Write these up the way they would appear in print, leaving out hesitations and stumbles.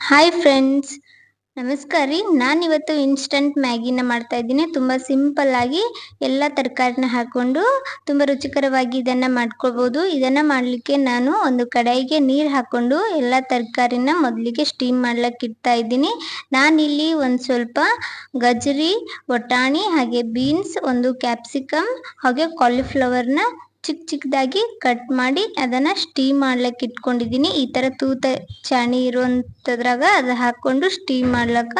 Hi friends, ನಮಸ್ಕಾರ ರೀ. ನಾನಿವತ್ತು ಇನ್ಸ್ಟಂಟ್ ಮ್ಯಾಗಿನ ಮಾಡ್ತಾ ಇದ್ದೀನಿ. ತುಂಬ ಸಿಂಪಲ್ ಆಗಿ ಎಲ್ಲ ತರಕಾರಿನ ಹಾಕೊಂಡು ತುಂಬ ರುಚಿಕರವಾಗಿ ಇದನ್ನು ಮಾಡ್ಕೊಳ್ಬೋದು. ಇದನ್ನು ಮಾಡಲಿಕ್ಕೆ ನಾನು ಒಂದು ಕಡಾಯಿಗೆ ನೀರು ಹಾಕೊಂಡು ಎಲ್ಲ ತರಕಾರಿನ ಮೊದಲಿಗೆ ಸ್ಟೀಮ್ ಮಾಡ್ಲಿಕ್ಕೆ ಇಡ್ತಾ ಇದ್ದೀನಿ. ನಾನಿಲ್ಲಿ ಒಂದು ಸ್ವಲ್ಪ ಗಜರಿ, ಬಟಾಣಿ, ಹಾಗೆ ಬೀನ್ಸ್, ಒಂದು ಕ್ಯಾಪ್ಸಿಕಮ್ ಹಾಗೆ ಕಾಲಿಫ್ಲವರ್ನ ಚಿಕ್ಕ ಚಿಕ್ಕದಾಗಿ ಕಟ್ ಮಾಡಿ ಅದನ್ನ ಸ್ಟೀಮ್ ಮಾಡ್ಲಿಕ್ಕೆ ಇಟ್ಕೊಂಡಿದ್ದೀನಿ. ಈ ತರ ತೂತ ಚಾಣಿ ಇರುವಂತದ್ರಾಗ ಅದ ಹಾಕೊಂಡು ಸ್ಟೀಮ್ ಮಾಡ್ಲಕ್ಕ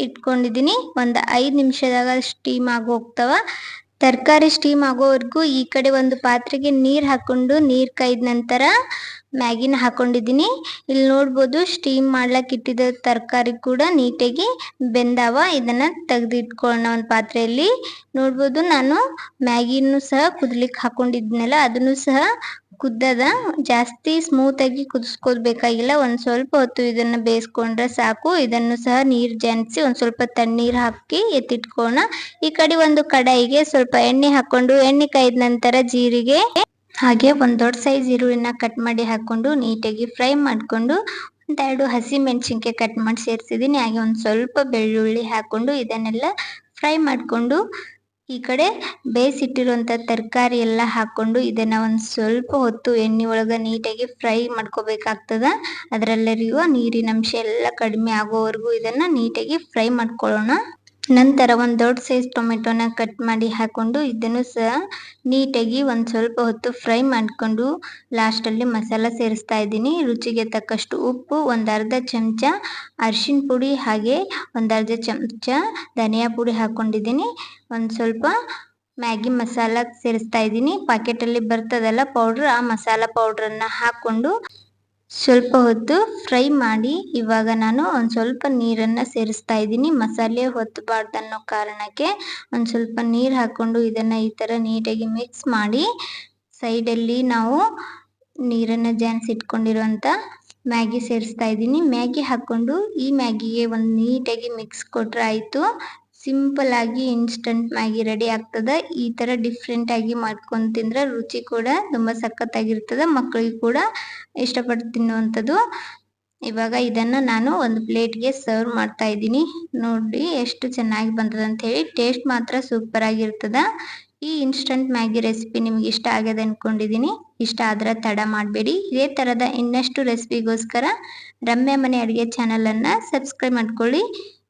ಇಟ್ಕೊಂಡಿದ್ದೀನಿ. ಒಂದು 5 ನಿಮಿಷದಾಗ ಸ್ಟೀಮ್ ಆಗಿ ಹೋಗ್ತಾವ. ತರಕಾರಿ ಸ್ಟೀಮ್ ಆಗೋವರೆಗೂ ಈ ಕಡೆ ಒಂದು ಪಾತ್ರೆಗೆ ನೀರು ಹಾಕೊಂಡು ನೀರು ಕಾಯ್ದ ನಂತರ ಮ್ಯಾಗಿನ ಹಾಕೊಂಡಿದ್ದೀನಿ. ಇಲ್ಲಿ ನೋಡ್ಬೋದು ಸ್ಟೀಮ್ ಮಾಡ್ಲಕ್ಕೆ ಇಟ್ಟಿದ್ದ ತರಕಾರಿ ಕೂಡ ನೀಟಾಗಿ ಬೆಂದಾವ. ಇದನ್ನ ತೆಗೆದು ಇಟ್ಕೊಳ್ಳೋಣ ಒಂದು ಪಾತ್ರೆಯಲ್ಲಿ. ನೋಡ್ಬೋದು ನಾನು ಮ್ಯಾಗಿನೂ ಸಹ ಕುದ್ಲಿಕ್ಕೆ ಹಾಕೊಂಡಿದ್ನಲ್ಲ ಅದನ್ನು ಸಹ ಕುದ್ದದ. ಜಾಸ್ತಿ ಸ್ಮೂತ್ ಆಗಿ ಕುದಿಸ್ಕೋಬೇಕಾಗಿಲ್ಲ, ಒಂದ್ ಸ್ವಲ್ಪ ಹೊತ್ತು ಇದನ್ನ ಬೇಯಿಸ್ಕೊಂಡ್ರೆ ಸಾಕು. ಇದನ್ನು ಸಹ ನೀರ್ ಜಾನ್ಸಿ ಒಂದ್ ಸ್ವಲ್ಪ ತಣ್ಣೀರ್ ಹಾಕಿ ಎತ್ತಿಟ್ಕೋಣ. ಈ ಕಡೆ ಒಂದು ಕಡಾಯಿಗೆ ಸ್ವಲ್ಪ ಎಣ್ಣೆ ಹಾಕೊಂಡು ಎಣ್ಣೆ ಕಾಯ್ದ ನಂತರ ಜೀರಿಗೆ ಹಾಗೆ ಒಂದ್ ದೊಡ್ಡ ಸೈಜ್ ಈರುಳ್ಳಿನ ಕಟ್ ಮಾಡಿ ಹಾಕೊಂಡು ನೀಟಾಗಿ ಫ್ರೈ ಮಾಡ್ಕೊಂಡು ಒಂದೆರಡು ಹಸಿ ಮೆಣಸಿನ್ಕಾಯಿ ಕಟ್ ಮಾಡಿ ಸೇರಿಸಿದ್ದೀನಿ. ಹಾಗೆ ಒಂದ್ ಸ್ವಲ್ಪ ಬೆಳ್ಳುಳ್ಳಿ ಹಾಕೊಂಡು ಇದನ್ನೆಲ್ಲ ಫ್ರೈ ಮಾಡ್ಕೊಂಡು ಈ ಕಡೆ ಬೇಯಿಸಿಟ್ಟಿರುವಂತ ತರಕಾರಿ ಎಲ್ಲ ಹಾಕೊಂಡು ಇದನ್ನ ಒಂದ್ ಸ್ವಲ್ಪ ಹೊತ್ತು ಎಣ್ಣೆ ಒಳಗ ನೀಟಾಗಿ ಫ್ರೈ ಮಾಡ್ಕೋಬೇಕಾಗ್ತದ. ಅದರಲ್ಲಿರುವ ನೀರಿನ ಅಂಶ ಎಲ್ಲ ಕಡಿಮೆ ಆಗೋವರೆಗೂ ಇದನ್ನ ನೀಟಾಗಿ ಫ್ರೈ ಮಾಡ್ಕೊಳ್ಳೋಣ. ನಂತರ ಒಂದ್ ದೊಡ್ಡ ಸೈಜ್ ಟೊಮೆಟೊನ ಕಟ್ ಮಾಡಿ ಹಾಕೊಂಡು ಇದನ್ನು ಸಹ ನೀಟಾಗಿ ಒಂದ್ ಸ್ವಲ್ಪ ಹೊತ್ತು ಫ್ರೈ ಮಾಡ್ಕೊಂಡು ಲಾಸ್ಟ್ ಅಲ್ಲಿ ಮಸಾಲ ಸೇರಿಸ್ತಾ ಇದ್ದೀನಿ. ರುಚಿಗೆ ತಕ್ಕಷ್ಟು ಉಪ್ಪು, ಒಂದ್ ಅರ್ಧ ಚಮಚ ಅರಿಶಿನ ಪುಡಿ, ಹಾಗೆ ಒಂದ್ ಅರ್ಧ ಚಮಚ ಧನಿಯಾ ಪುಡಿ ಹಾಕೊಂಡಿದ್ದೀನಿ. ಒಂದ್ ಸ್ವಲ್ಪ ಮ್ಯಾಗಿ ಮಸಾಲ ಸೇರಿಸ್ತಾ ಇದ್ದೀನಿ. ಪಾಕೆಟ್ ಅಲ್ಲಿ ಬರ್ತದಲ್ಲ ಪೌಡರ್, ಆ ಮಸಾಲ ಪೌಡರ್ನ ಹಾಕೊಂಡು ಸ್ವಲ್ಪ ಹೊತ್ತು ಫ್ರೈ ಮಾಡಿ ಇವಾಗ ನಾನು ಒಂದ್ ಸ್ವಲ್ಪ ನೀರನ್ನ ಸೇರಿಸ್ತಾ ಇದ್ದೀನಿ. ಮಸಾಲೆ ಹೊತ್ತಬಾರ್ದು ಅನ್ನೋ ಕಾರಣಕ್ಕೆ ಒಂದ್ ಸ್ವಲ್ಪ ನೀರ್ ಹಾಕೊಂಡು ಇದನ್ನ ಈ ತರ ನೀಟಾಗಿ ಮಿಕ್ಸ್ ಮಾಡಿ ಸೈಡಲ್ಲಿ ನಾವು ನೀರನ್ನ ಜಾನ್ಸಿ ಇಟ್ಕೊಂಡಿರುವಂತ ಮ್ಯಾಗಿ ಸೇರಿಸ್ತಾ ಇದ್ದೀನಿ. ಮ್ಯಾಗಿ ಹಾಕೊಂಡು ಈ ಮ್ಯಾಗಿಗೆ ಒಂದ್ ನೀಟಾಗಿ ಮಿಕ್ಸ್ ಕೊಟ್ರೆ ಆಯ್ತು. ಸಿಂಪಲ್ ಆಗಿ ಇನ್ಸ್ಟಂಟ್ ಮ್ಯಾಗಿ ರೆಡಿ ಆಗ್ತದ. ಈ ತರ ಡಿಫ್ರೆಂಟ್ ಆಗಿ ಮಾಡ್ಕೊಂಡು ತಿಂದ್ರೆ ರುಚಿ ಕೂಡ ತುಂಬಾ ಸಖತ್ತಾಗಿರ್ತದ. ಮಕ್ಕಳಿಗೆ ಕೂಡ ಇಷ್ಟಪಟ್ಟು ತಿನ್ನುವಂಥದ್ದು. ಇವಾಗ ಇದನ್ನ ನಾನು ಒಂದು ಪ್ಲೇಟ್ಗೆ ಸರ್ವ್ ಮಾಡ್ತಾ ಇದ್ದೀನಿ. ನೋಡಿ ಎಷ್ಟು ಚೆನ್ನಾಗಿ ಬಂದದ ಅಂತ ಹೇಳಿ. ಟೇಸ್ಟ್ ಮಾತ್ರ ಸೂಪರ್ ಆಗಿರ್ತದ. ಈ ಇನ್ಸ್ಟಂಟ್ ಮ್ಯಾಗಿ ರೆಸಿಪಿ ನಿಮ್ಗೆ ಇಷ್ಟ ಆಗದೆ ಅನ್ಕೊಂಡಿದ್ದೀನಿ. ಇಷ್ಟ ಆದ್ರೆ ತಡ ಮಾಡಬೇಡಿ. ಇದೇ ತರದ ಇನ್ನಷ್ಟು ರೆಸಿಪಿಗೋಸ್ಕರ ರಮ್ಯಾ ಮನೆ ಅಡುಗೆ ಚಾನಲ್ ಅನ್ನ ಸಬ್ಸ್ಕ್ರೈಬ್ ಮಾಡ್ಕೊಳ್ಳಿ.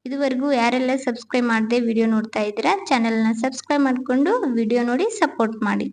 ಇದುವರೆಗೂ ಯಾರೆಲ್ಲ ಸಬ್ಸ್ಕ್ರೈಬ್ ಮಾಡದೆ ವಿಡಿಯೋ ನೋಡ್ತಾ ಇದ್ದೀರಾ ಚಾನಲ್ನ ಸಬ್ಸ್ಕ್ರೈಬ್ ಮಾಡ್ಕೊಂಡು ವಿಡಿಯೋ ನೋಡಿ ಸಪೋರ್ಟ್ ಮಾಡಿ.